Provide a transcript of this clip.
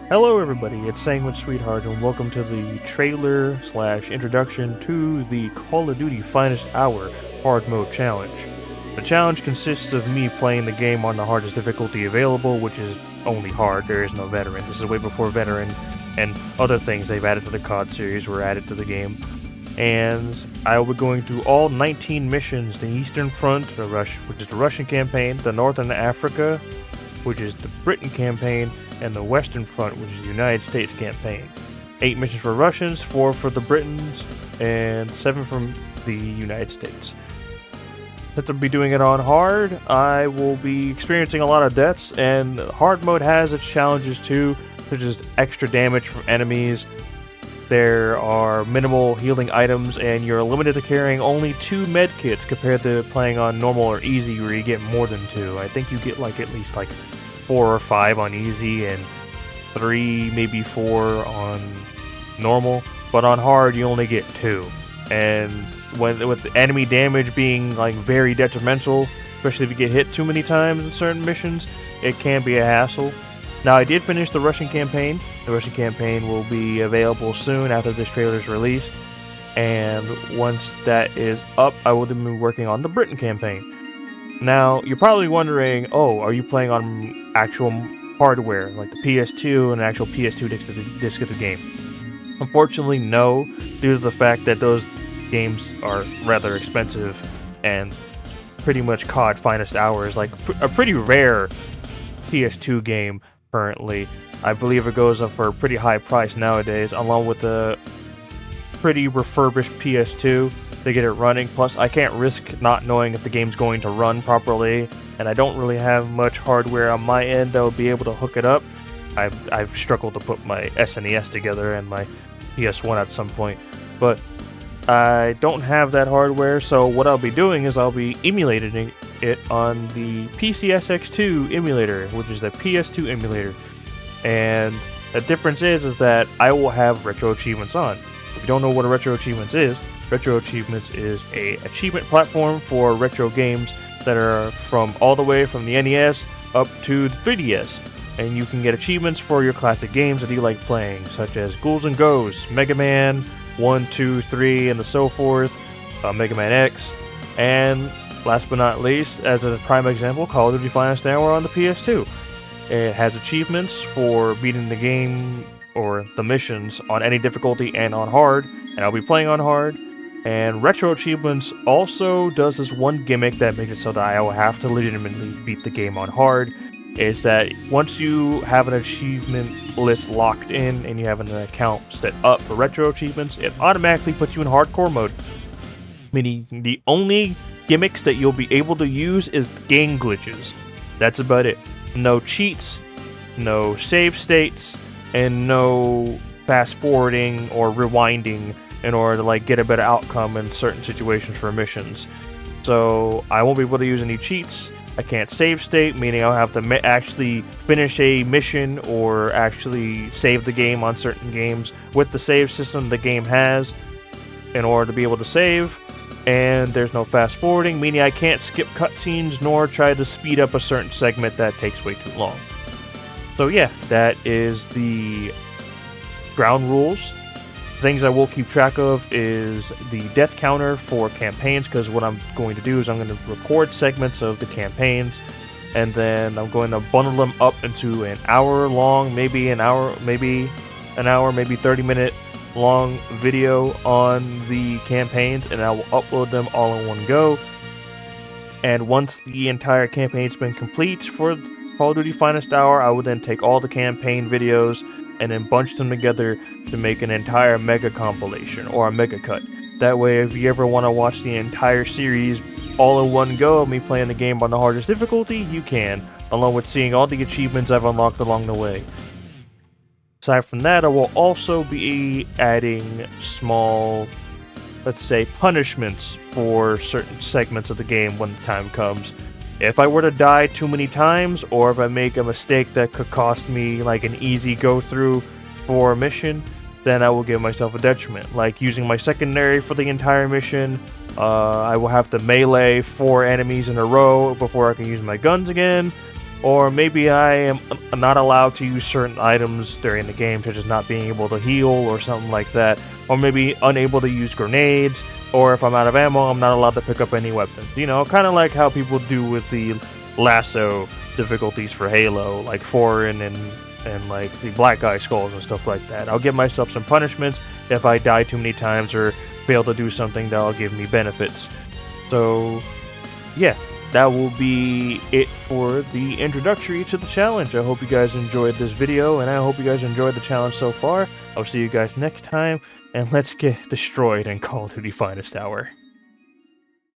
Hello everybody, it's Sandwich Sweetheart and welcome to the trailer slash introduction to the Call of Duty Finest Hour Hard Mode Challenge. The challenge consists of me playing the game on the hardest difficulty available, which is only hard, there is no veteran. This is way before veteran and other things they've added to the COD series were added to the game. And I will be going through all 19 missions, the Eastern Front, which is the Russian campaign, the Northern Africa, which is the Britain campaign, and the Western Front, which is the United States campaign. 8 missions for Russians, 4 for the Britons, and 7 from the United States. Since I'll be doing it on hard, I will be experiencing a lot of deaths, and hard mode has its challenges too, such as extra damage from enemies. There are minimal healing items, and you're limited to carrying only 2 medkits compared to playing on normal or easy where you get more than 2. I think you get at least 4 or 5 on easy and 3, maybe 4 on normal, but on hard you only get 2. And with enemy damage being very detrimental, especially if you get hit too many times in certain missions, it can be a hassle. Now, I did finish the Russian campaign. The Russian campaign will be available soon after this trailer is released, and once that is up, I will then be working on the Britain campaign. Now, you're probably wondering, oh, are you playing on actual hardware, like the PS2 and an actual PS2 disc of the game? Unfortunately, no, due to the fact that those games are rather expensive, and pretty much COD Finest Hour is a pretty rare PS2 game currently. I believe it goes up for a pretty high price nowadays, along with the pretty refurbished PS2 to get it running. Plus, I can't risk not knowing if the game's going to run properly, and I don't really have much hardware on my end that will be able to hook it up. I've struggled to put my SNES together and my PS1 at some point, but I don't have that hardware, so what I'll be doing is I'll be emulating it on the PCSX2 emulator, which is the PS2 emulator. And the difference is that I will have retro achievements on. If you don't know what a retro achievements is, retro achievements is a achievement platform for retro games that are from all the way from the NES up to the 3DS. And you can get achievements for your classic games that you like playing, such as Ghouls and Ghosts, Mega Man 1, 2, 3, and so forth, Mega Man X, and last but not least, as a prime example, Call of Duty Finest Hour on the PS2. It has achievements for beating the game or the missions on any difficulty and on hard, and I'll be playing on hard. And Retro Achievements also does this one gimmick that makes it so that I will have to legitimately beat the game on hard, is that once you have an achievement list locked in and you have an account set up for Retro Achievements, it automatically puts you in hardcore mode. Meaning the only gimmicks that you'll be able to use is game glitches. That's about it. No cheats, no save states, and no fast forwarding or rewinding in order to get a better outcome in certain situations for missions. So I won't be able to use any cheats. I can't save state, meaning I'll have to actually finish a mission or actually save the game on certain games with the save system the game has in order to be able to save. And there's no fast forwarding, meaning I can't skip cutscenes nor try to speed up a certain segment that takes way too long. So yeah, that is the ground rules. Things I will keep track of is the death counter for campaigns, because what I'm going to do is I'm going to record segments of the campaigns, and then I'm going to bundle them up into an hour long, maybe 30-minute long video on the campaigns, and I will upload them all in one go. And once the entire campaign's been complete for Call of Duty Finest Hour, I will then take all the campaign videos and then bunch them together to make an entire mega compilation or a mega cut. That way, if you ever want to watch the entire series all in one go of me playing the game on the hardest difficulty, you can, along with seeing all the achievements I've unlocked along the way. Aside from that, I will also be adding small, let's say, punishments for certain segments of the game when the time comes. If I were to die too many times, or if I make a mistake that could cost me an easy go-through for a mission, then I will give myself a detriment. Like using my secondary for the entire mission, I will have to melee 4 enemies in a row before I can use my guns again. Or maybe I am not allowed to use certain items during the game, such as not being able to heal or something like that. Or maybe unable to use grenades, or if I'm out of ammo, I'm not allowed to pick up any weapons. You know, kind of like how people do with the lasso difficulties for Halo, like foreign and like the black eye skulls and stuff like that. I'll give myself some punishments if I die too many times or fail to do something that'll give me benefits. So, yeah, that will be it for the introductory to the challenge. I hope you guys enjoyed this video, and I hope you guys enjoyed the challenge so far. I'll see you guys next time, and let's get destroyed in Call of Duty Finest Hour.